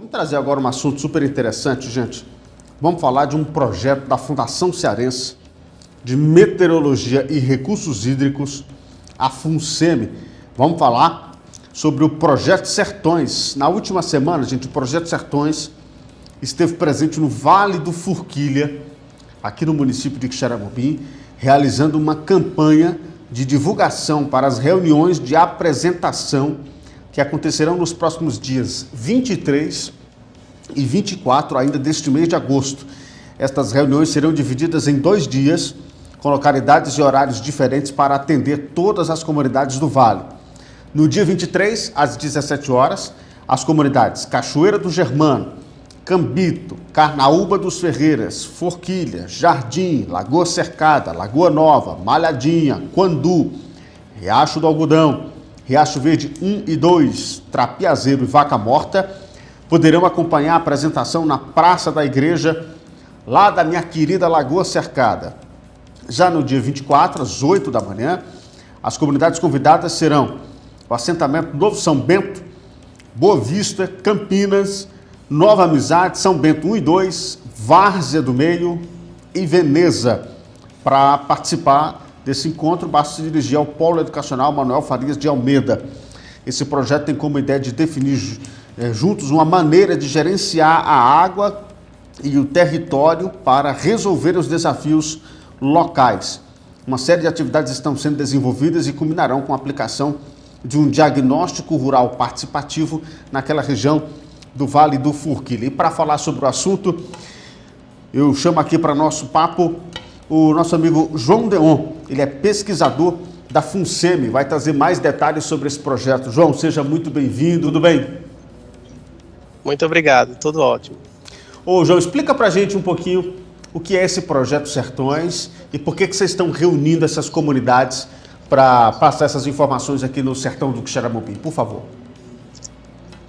Vamos trazer agora um assunto super interessante, gente. Vamos falar de um projeto da Fundação Cearense de Meteorologia e Recursos Hídricos, a FUNSEMI. Vamos falar sobre o Projeto Sertões. Na última semana, gente, o Projeto Sertões esteve presente no Vale do Forquilha, aqui no município de Quixeramobim, realizando uma campanha de divulgação para as reuniões de apresentação que acontecerão nos próximos dias 23 e 24 ainda deste mês de agosto. Estas reuniões serão divididas em 2 dias, com localidades e horários diferentes para atender todas as comunidades do Vale. No dia 23, às 17 horas, as comunidades Cachoeira do Germano, Cambito, Carnaúba dos Ferreiras, Forquilha, Jardim, Lagoa Cercada, Lagoa Nova, Malhadinha, Quandu, Riacho do Algodão, Riacho Verde 1 e 2, Trapiazeiro e Vaca Morta, poderão acompanhar a apresentação na Praça da Igreja, lá da minha querida Lagoa Cercada. Já no dia 24, às 8 da manhã, as comunidades convidadas serão o assentamento Novo São Bento, Boa Vista, Campinas, Nova Amizade, São Bento 1 e 2, Várzea do Meio e Veneza. Para participar desse encontro, basta se dirigir ao Polo Educacional Manuel Farias de Almeida. Esse projeto tem como ideia de definir juntos uma maneira de gerenciar a água e o território para resolver os desafios locais. Uma série de atividades estão sendo desenvolvidas e culminarão com a aplicação de um diagnóstico rural participativo naquela região do Vale do Forquilha. E para falar sobre o assunto, eu chamo aqui para nosso papo o nosso amigo João Deon. Ele é pesquisador da FUNSEMI, vai trazer mais detalhes sobre esse projeto. João, seja muito bem-vindo, tudo bem? Muito obrigado, tudo ótimo. Ô João, explica pra gente um pouquinho o que é esse Projeto Sertões e por que vocês estão reunindo essas comunidades para passar essas informações aqui no sertão do Quixeramobim, por favor.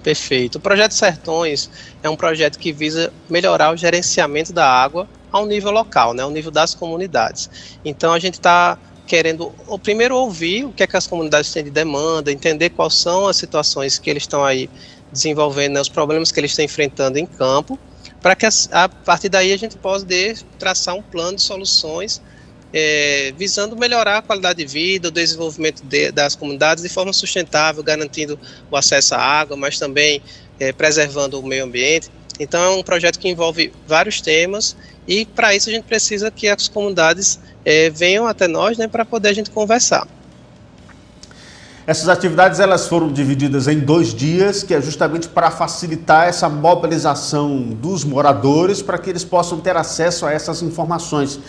Perfeito. O Projeto Sertões é um projeto que visa melhorar o gerenciamento da água ao nível local, né, ao nível das comunidades. Então a gente está querendo primeiro ouvir o que é que as comunidades têm de demanda, entender quais são as situações que eles estão aí desenvolvendo, né, os problemas que eles estão enfrentando em campo, para que a partir daí a gente possa traçar um plano de soluções visando melhorar a qualidade de vida, o desenvolvimento das comunidades de forma sustentável, garantindo o acesso à água, mas também preservando o meio ambiente. Então é um projeto que envolve vários temas e para isso a gente precisa que as comunidades venham até nós, né, para poder a gente conversar. Essas atividades elas foram divididas em 2 dias, que é justamente para facilitar essa mobilização dos moradores para que eles possam ter acesso a essas informações.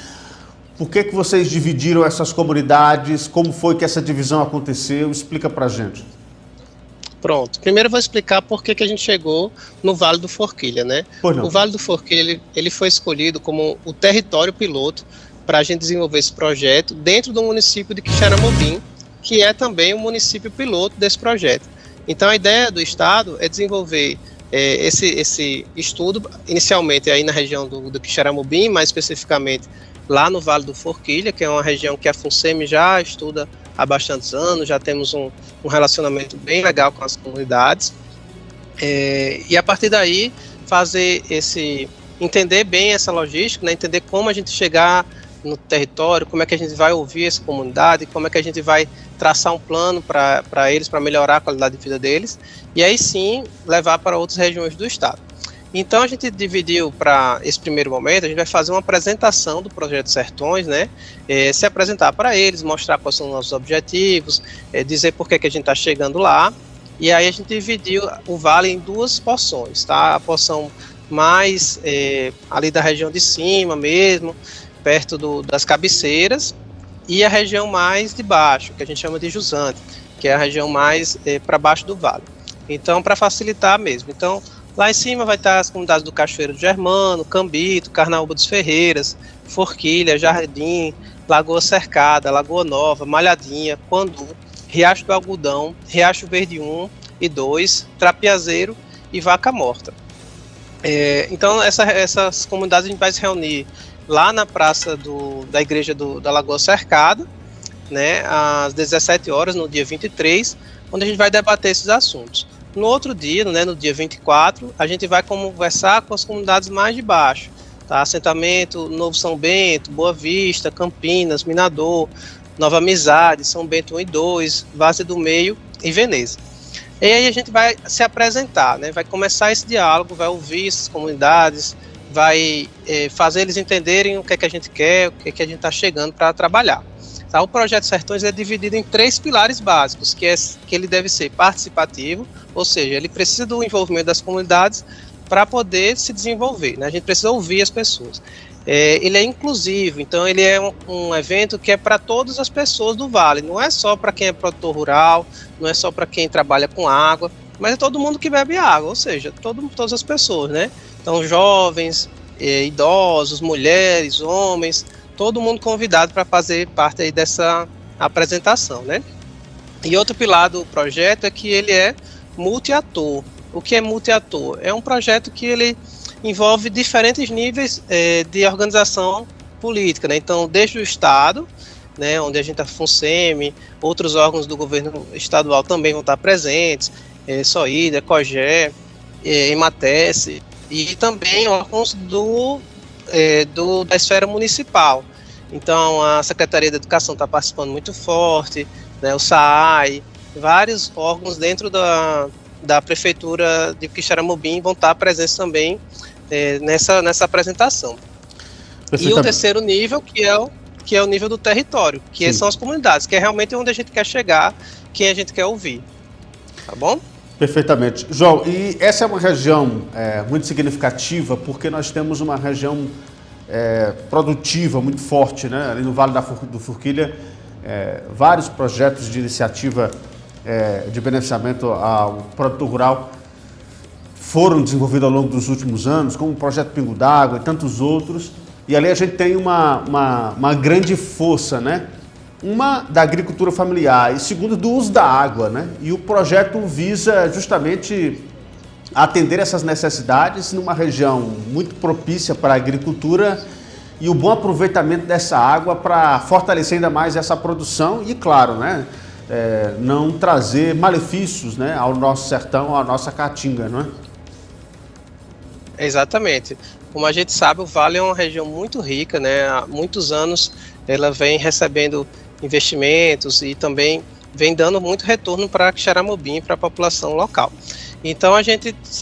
Por que vocês dividiram essas comunidades? Como foi que essa divisão aconteceu? Explica para a gente. Pronto. Primeiro eu vou explicar por que a gente chegou no Vale do Forquilha, né? O Vale do Forquilha ele foi escolhido como o território piloto para a gente desenvolver esse projeto dentro do município de Quixeramobim, que é também o município piloto desse projeto. Então a ideia do Estado é desenvolver esse estudo, inicialmente aí na região do Quixeramobim, mais especificamente lá no Vale do Forquilha, que é uma região que a FUNSEMI já estuda há bastantes anos, já temos um relacionamento bem legal com as comunidades, e a partir daí entender bem essa logística, né, entender como a gente chegar no território, como é que a gente vai ouvir essa comunidade, como é que a gente vai traçar um plano para eles, para melhorar a qualidade de vida deles, e aí sim levar para outras regiões do estado. Então a gente dividiu para esse primeiro momento, a gente vai fazer uma apresentação do Projeto Sertões, né? Se apresentar para eles, mostrar quais são os nossos objetivos, dizer por que a gente está chegando lá. E aí a gente dividiu o vale em 2 porções, tá? A porção mais ali da região de cima mesmo, perto das cabeceiras, e a região mais de baixo, que a gente chama de jusante, que é a região mais para baixo do vale. Então, para facilitar mesmo. Então, lá em cima vai estar as comunidades do Cachoeiro do Germano, Cambito, Carnaúba dos Ferreiras, Forquilha, Jardim, Lagoa Cercada, Lagoa Nova, Malhadinha, Quandu, Riacho do Algodão, Riacho Verde 1 e 2, Trapiazeiro e Vaca Morta. Então essas comunidades a gente vai se reunir lá na praça da igreja da Lagoa Cercada, né, às 17 horas, no dia 23, onde a gente vai debater esses assuntos. No outro dia, né, no dia 24, a gente vai conversar com as comunidades mais de baixo, tá? Assentamento Novo São Bento, Boa Vista, Campinas, Minador, Nova Amizade, São Bento 1 e 2, Várzea do Meio e Veneza. E aí a gente vai se apresentar, né? Vai começar esse diálogo, vai ouvir essas comunidades, vai fazer eles entenderem o que é que a gente quer, o que é que a gente está chegando para trabalhar. Tá? O Projeto Sertões é dividido em 3 pilares básicos, que ele deve ser participativo, ou seja, ele precisa do envolvimento das comunidades para poder se desenvolver, né? A gente precisa ouvir as pessoas. Ele é inclusivo, então ele é um evento que é para todas as pessoas do Vale, não é só para quem é produtor rural, não é só para quem trabalha com água, mas é todo mundo que bebe água, ou seja, todas as pessoas, né? Então jovens, idosos, mulheres, homens, todo mundo convidado para fazer parte aí dessa apresentação, né? E outro pilar do projeto é que ele é multiator. O que é multiator? É um projeto que ele envolve diferentes níveis de organização política, né? Então, desde o Estado, né, onde a gente está FUNSEMI, outros órgãos do governo estadual também vão estar presentes, SOIDA, COGÉ, EMATES, e também órgãos da esfera municipal. Então, a Secretaria da Educação está participando muito forte, né, o SAAI, vários órgãos dentro da Prefeitura de Quixeramobim vão estar presentes também nessa apresentação. E o terceiro nível, que é o nível do território, que são as comunidades, que é realmente onde a gente quer chegar, quem a gente quer ouvir. Tá bom? Perfeitamente. João, e essa é uma região muito significativa, porque nós temos uma região produtiva muito forte, né? Ali no Vale do Forquilha, vários projetos de iniciativa de beneficiamento ao produtor rural foram desenvolvidos ao longo dos últimos anos, como o Projeto Pingo d'Água e tantos outros, e ali a gente tem uma grande força, né? Uma da agricultura familiar e segundo do uso da água, né? E o projeto visa justamente atender essas necessidades numa região muito propícia para a agricultura e o bom aproveitamento dessa água para fortalecer ainda mais essa produção e, claro, né? Não trazer malefícios, né, ao nosso sertão, à nossa caatinga, não é? Exatamente. Como a gente sabe, o Vale é uma região muito rica, né? Há muitos anos ela vem recebendo investimentos e também vem dando muito retorno para Quixeramobim, para a população local. Então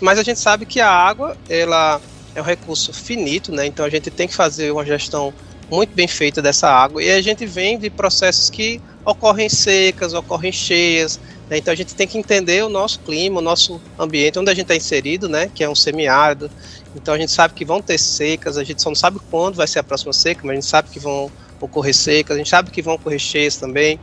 mas a gente sabe que a água, ela é um recurso finito, né? Então a gente tem que fazer uma gestão muito bem feita dessa água, e a gente vem de processos que ocorrem secas, ocorrem cheias, né? Então a gente tem que entender o nosso clima, o nosso ambiente, onde a gente está inserido, né? Que é um semiárido. Então a gente sabe que vão ter secas, a gente só não sabe quando vai ser a próxima seca, mas a gente sabe que vão ocorrer secas, a gente sabe que vão ocorrer cheias também.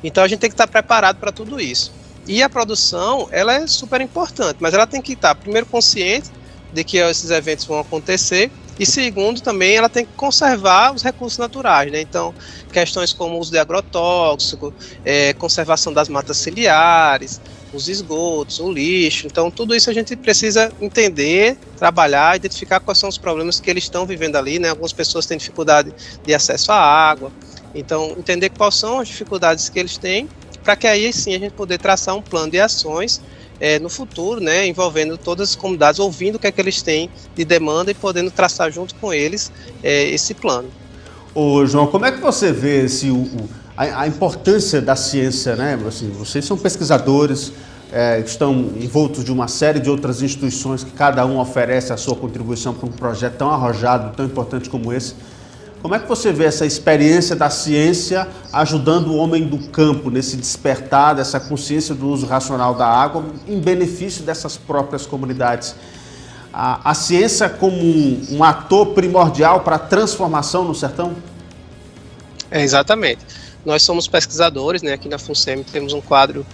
Então a gente tem que estar preparado para tudo isso. E a produção, ela é super importante, mas ela tem que estar, primeiro, consciente de que esses eventos vão acontecer, e segundo, também ela tem que conservar os recursos naturais, né? Então, questões como o uso de agrotóxico, conservação das matas ciliares, os esgotos, o lixo. Então, tudo isso a gente precisa entender, trabalhar, identificar quais são os problemas que eles estão vivendo ali, né? Algumas pessoas têm dificuldade de acesso à água. Então, entender quais são as dificuldades que eles têm, para que aí sim a gente poder traçar um plano de ações no futuro, né, envolvendo todas as comunidades, ouvindo o que é que eles têm de demanda e podendo traçar junto com eles esse plano. Ô, João, como é que você vê a importância da ciência, né? Assim, vocês são pesquisadores, estão envoltos de uma série de outras instituições que cada um oferece a sua contribuição para um projeto tão arrojado, tão importante como esse. Como é que você vê essa experiência da ciência ajudando o homem do campo nesse despertar dessa consciência do uso racional da água em benefício dessas próprias comunidades? A ciência como um ator primordial para a transformação no sertão? Exatamente. Nós somos pesquisadores, né? Aqui na FUNSEMI temos um quadro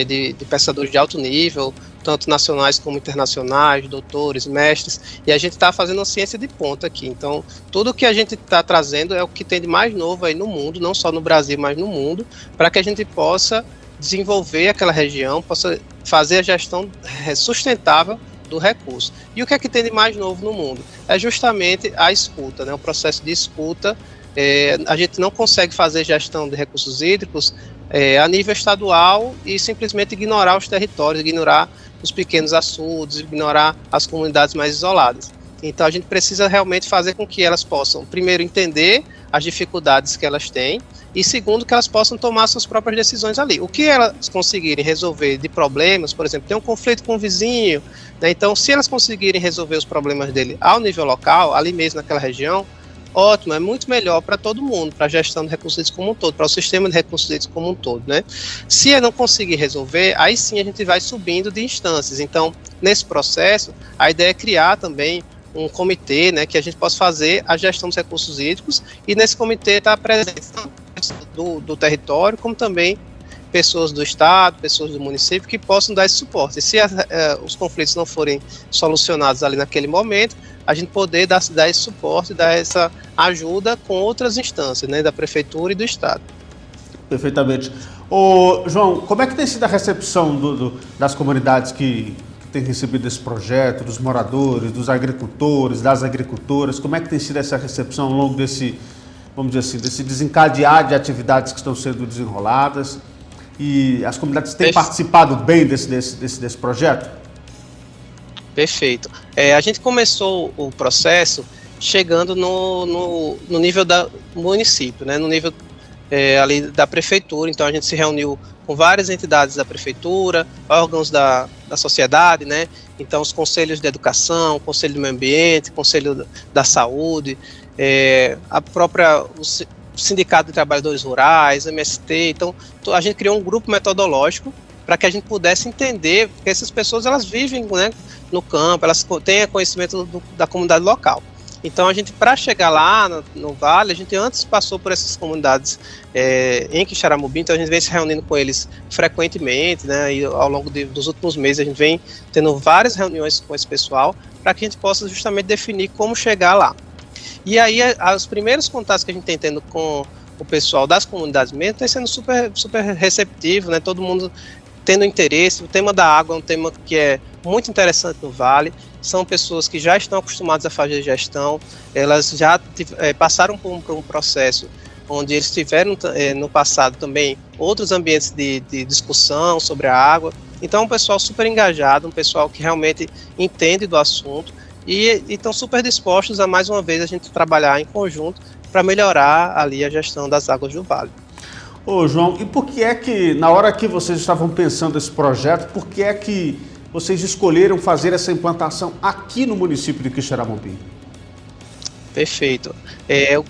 de pesquisadores de alto nível, tanto nacionais como internacionais, doutores, mestres, e a gente está fazendo uma ciência de ponta aqui. Então, tudo que a gente está trazendo é o que tem de mais novo aí no mundo, não só no Brasil, mas no mundo, para que a gente possa desenvolver aquela região, possa fazer a gestão sustentável do recurso. E o que é que tem de mais novo no mundo? É justamente a escuta, né? O processo de escuta. A gente não consegue fazer gestão de recursos hídricos a nível estadual e simplesmente ignorar os territórios, ignorar os pequenos açudes, ignorar as comunidades mais isoladas. Então a gente precisa realmente fazer com que elas possam, primeiro, entender as dificuldades que elas têm e, segundo, que elas possam tomar suas próprias decisões ali. O que elas conseguirem resolver de problemas, por exemplo, tem um conflito com o vizinho, né? Então se elas conseguirem resolver os problemas dele ao nível local, ali mesmo naquela região, ótimo, é muito melhor para todo mundo, para a gestão de recursos hídricos como um todo, para o sistema de recursos hídricos como um todo, né? Se não conseguir resolver, aí sim a gente vai subindo de instâncias. Então, nesse processo, a ideia é criar também um comitê, né, que a gente possa fazer a gestão dos recursos hídricos e nesse comitê está presente do território, como também pessoas do estado, pessoas do município que possam dar esse suporte. E se os conflitos não forem solucionados ali naquele momento, a gente poder dar esse suporte, dar essa ajuda com outras instâncias, né, da prefeitura e do estado. Perfeitamente. Ô, João, como é que tem sido a recepção das comunidades que têm recebido esse projeto, dos moradores, dos agricultores, das agricultoras? Como é que tem sido essa recepção ao longo desse, vamos dizer assim, desse desencadear de atividades que estão sendo desenroladas? E as comunidades têm participado bem desse projeto? Perfeito. A gente começou o processo chegando no nível do município, né, no nível ali da prefeitura. Então a gente se reuniu com várias entidades da prefeitura, órgãos da sociedade, né? Então os conselhos de educação, conselho do meio ambiente, conselho da saúde, o sindicato de trabalhadores rurais, MST. Então a gente criou um grupo metodológico para que a gente pudesse entender, porque essas pessoas elas vivem, né, no campo, elas têm conhecimento da comunidade local. Então a gente, para chegar lá no Vale, a gente antes passou por essas comunidades em Quixeramobim, então a gente vem se reunindo com eles frequentemente, né, e ao longo dos últimos meses a gente vem tendo várias reuniões com esse pessoal, para que a gente possa justamente definir como chegar lá. E aí os primeiros contatos que a gente tem tendo com o pessoal das comunidades mesmo, tem sendo super, super receptivo, né, todo mundo tendo interesse. O tema da água é um tema que é muito interessante no Vale. São pessoas que já estão acostumadas a fazer gestão, elas já passaram por um processo onde eles tiveram no passado também outros ambientes de discussão sobre a água. Então é um pessoal super engajado, um pessoal que realmente entende do assunto e estão super dispostos a, mais uma vez, a gente trabalhar em conjunto para melhorar ali a gestão das águas do Vale. Ô, João, e por que é que, na hora que vocês estavam pensando esse projeto, por que é que vocês escolheram fazer essa implantação aqui no município de Quixeramobim? Perfeito.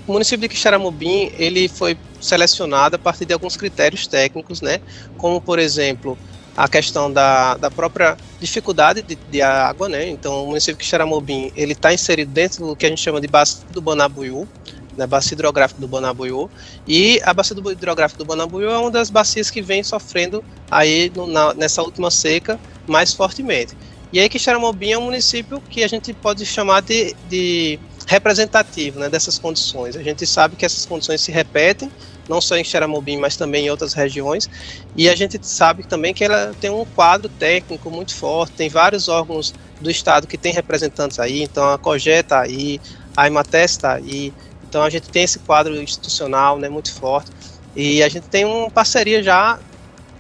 O município de Quixeramobim, ele foi selecionado a partir de alguns critérios técnicos, né? Como, por exemplo, a questão da própria dificuldade de água, né? Então, o município de Quixeramobim, ele está inserido dentro do que a gente chama de bacia do Banabuiú, né, bacia hidrográfica do Banabuiú, e a bacia hidrográfica do Banabuiú é uma das bacias que vem sofrendo aí nessa última seca mais fortemente. E aí Quixeramobim é um município que a gente pode chamar de representativo, né, dessas condições. A gente sabe que essas condições se repetem, não só em Quixeramobim, mas também em outras regiões, e a gente sabe também que ela tem um quadro técnico muito forte, tem vários órgãos do estado que tem representantes aí, então a COGE está aí, a Emates está aí. Então a gente tem esse quadro institucional, né, muito forte, e a gente tem uma parceria já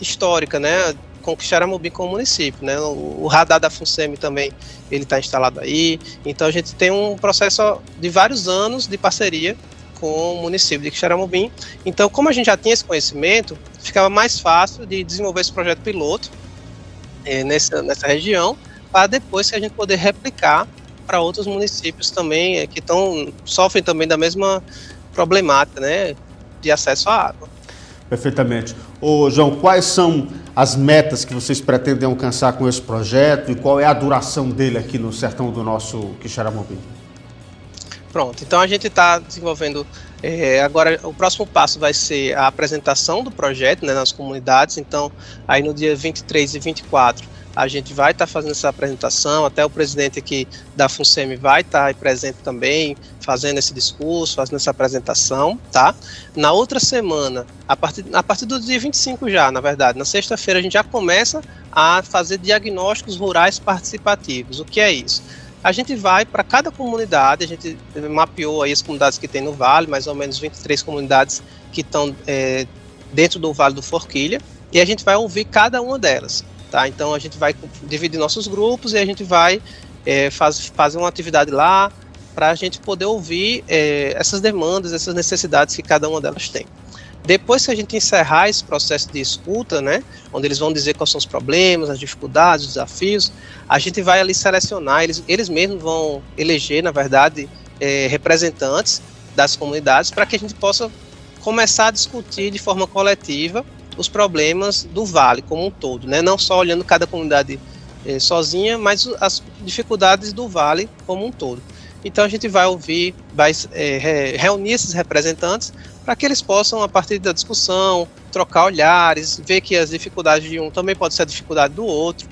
histórica, né, com o Quixeramobim com o município, né, o radar da FUNSEMI também, ele está instalado aí, então a gente tem um processo de vários anos de parceria com o município de Quixeramobim. Então, como a gente já tinha esse conhecimento, ficava mais fácil de desenvolver esse projeto piloto nessa região, para depois que a gente poder replicar para outros municípios também que sofrem também da mesma problemática, né, de acesso à água. Perfeitamente. Ô, João, quais são as metas que vocês pretendem alcançar com esse projeto e qual é a duração dele aqui no sertão do nosso Quixeramobim? Pronto, então a gente está desenvolvendo, agora o próximo passo vai ser a apresentação do projeto, né, nas comunidades. Então aí no dia 23 e 24 a gente vai estar fazendo essa apresentação, até o presidente aqui da FUNSEMI vai estar aí presente também, fazendo esse discurso, fazendo essa apresentação, tá? Na outra semana, a partir do dia 25 já, na verdade, na sexta-feira a gente já começa a fazer diagnósticos rurais participativos. O que é isso? A gente vai para cada comunidade, a gente mapeou aí as comunidades que tem no Vale, mais ou menos 23 comunidades que estão dentro do Vale do Forquilha, e a gente vai ouvir cada uma delas, tá? Então a gente vai dividir nossos grupos e a gente vai fazer uma atividade lá para a gente poder ouvir essas demandas, essas necessidades que cada uma delas tem. Depois que a gente encerrar esse processo de escuta, né, onde eles vão dizer quais são os problemas, as dificuldades, os desafios, a gente vai ali selecionar, eles mesmos vão eleger, na verdade, representantes das comunidades para que a gente possa começar a discutir de forma coletiva os problemas do Vale como um todo, né, não só olhando cada comunidade sozinha, mas as dificuldades do Vale como um todo. Então a gente vai ouvir, vai reunir esses representantes para que eles possam, a partir da discussão, trocar olhares, ver que as dificuldades de um também pode ser a dificuldade do outro,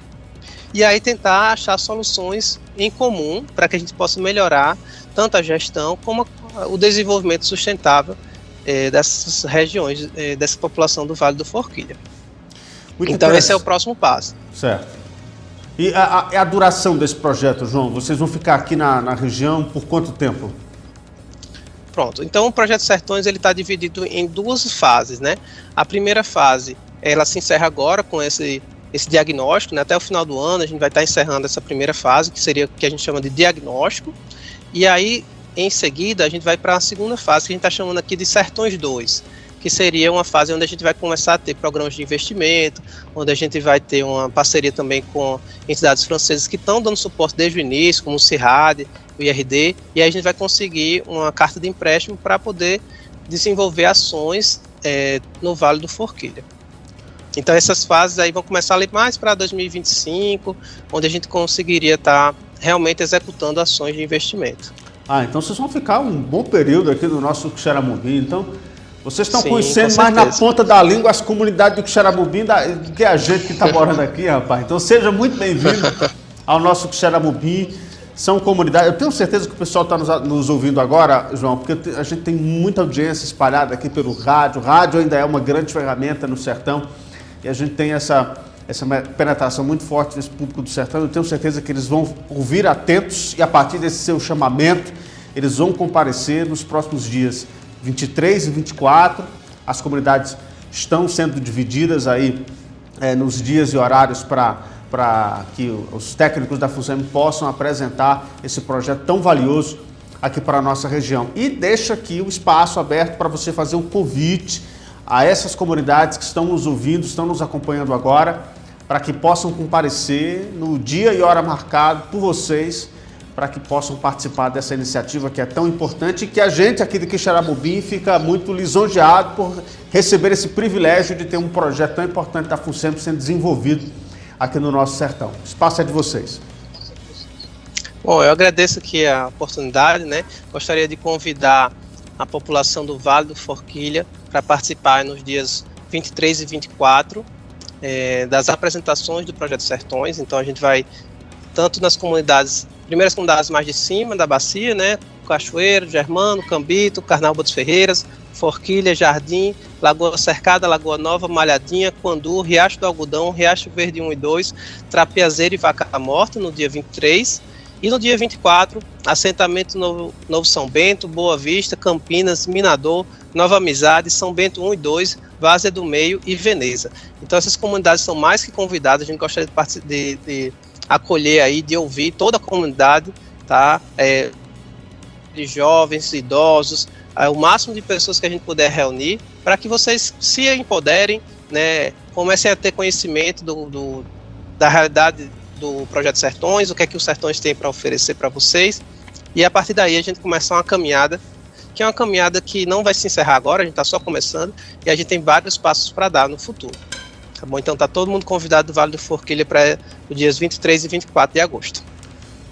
e aí tentar achar soluções em comum para que a gente possa melhorar tanto a gestão como o desenvolvimento sustentável dessas regiões, dessa população do Vale do Forquilha. Então esse é o próximo passo. Certo. E a duração desse projeto, João? Vocês vão ficar aqui na região por quanto tempo? Pronto, então o Projeto Sertões está dividido em duas fases, né? A primeira fase, ela se encerra agora com esse diagnóstico, né? Até o final do ano a gente vai estar encerrando essa primeira fase, que seria o que a gente chama de diagnóstico, e aí em seguida a gente vai para a segunda fase, que a gente está chamando aqui de Sertões 2, que seria uma fase onde a gente vai começar a ter programas de investimento, onde a gente vai ter uma parceria também com entidades francesas que estão dando suporte desde o início, como o CIRAD, o IRD, e aí a gente vai conseguir uma carta de empréstimo para poder desenvolver ações no Vale do Forquilha. Então essas fases aí vão começar ali mais para 2025, onde a gente conseguiria estar realmente executando ações de investimento. Então vocês vão ficar um bom período aqui no nosso Quixeramobim, então vocês estão conhecendo com mais na ponta da língua as comunidades do Quixeramobim do que a gente que está morando aqui, rapaz. Então seja muito bem-vindo ao nosso Quixeramobim. São comunidades, eu tenho certeza que o pessoal está nos ouvindo agora, João, porque a gente tem muita audiência espalhada aqui pelo rádio. O rádio ainda é uma grande ferramenta no sertão e a gente tem essa penetração muito forte nesse público do sertão. Eu tenho certeza que eles vão ouvir atentos e a partir desse seu chamamento, eles vão comparecer nos próximos dias 23 e 24. As comunidades estão sendo divididas aí nos dias e horários para que os técnicos da FUNSEMI possam apresentar esse projeto tão valioso aqui para a nossa região. E deixa aqui o espaço aberto para você fazer um convite a essas comunidades que estão nos ouvindo, estão nos acompanhando agora, para que possam comparecer no dia e hora marcado por vocês, para que possam participar dessa iniciativa que é tão importante e que a gente aqui do Quixeramobim fica muito lisonjeado por receber esse privilégio de ter um projeto tão importante da FUNSEMI sendo desenvolvido aqui no nosso sertão. O espaço é de vocês. Bom, eu agradeço aqui a oportunidade, né? Gostaria de convidar a população do Vale do Forquilha para participar nos dias 23 e 24 das apresentações do Projeto Sertões. Então a gente vai tanto nas comunidades, primeiras comunidades mais de cima da bacia, né? Cachoeiro, Germano, Cambito, Carnaúba dos Ferreiras, Forquilha, Jardim, Lagoa Cercada, Lagoa Nova, Malhadinha, Quandu, Riacho do Algodão, Riacho Verde 1 e 2, Trapiazeira e Vaca Morta no dia 23. E no dia 24, assentamento Novo São Bento, Boa Vista, Campinas, Minador, Nova Amizade, São Bento 1 e 2, Várzea do Meio e Veneza. Então essas comunidades são mais que convidadas, a gente gostaria de acolher aí, de ouvir toda a comunidade, tá? De jovens, idosos, o máximo de pessoas que a gente puder reunir, para que vocês se empoderem, né, comecem a ter conhecimento da realidade do Projeto Sertões, o que é que os Sertões têm para oferecer para vocês, e a partir daí a gente começa uma caminhada, que é uma caminhada que não vai se encerrar agora, a gente está só começando, e a gente tem vários passos para dar no futuro. Tá bom? Então está todo mundo convidado do Vale do Forquilha para os dias 23 e 24 de agosto.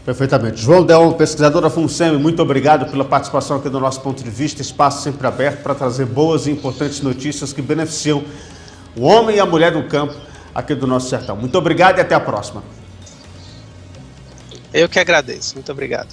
Perfeitamente. João Deon, pesquisador da FUNSEMI, muito obrigado pela participação aqui do nosso ponto de vista, espaço sempre aberto para trazer boas e importantes notícias que beneficiam o homem e a mulher do campo aqui do nosso sertão. Muito obrigado e até a próxima. Eu que agradeço. Muito obrigado.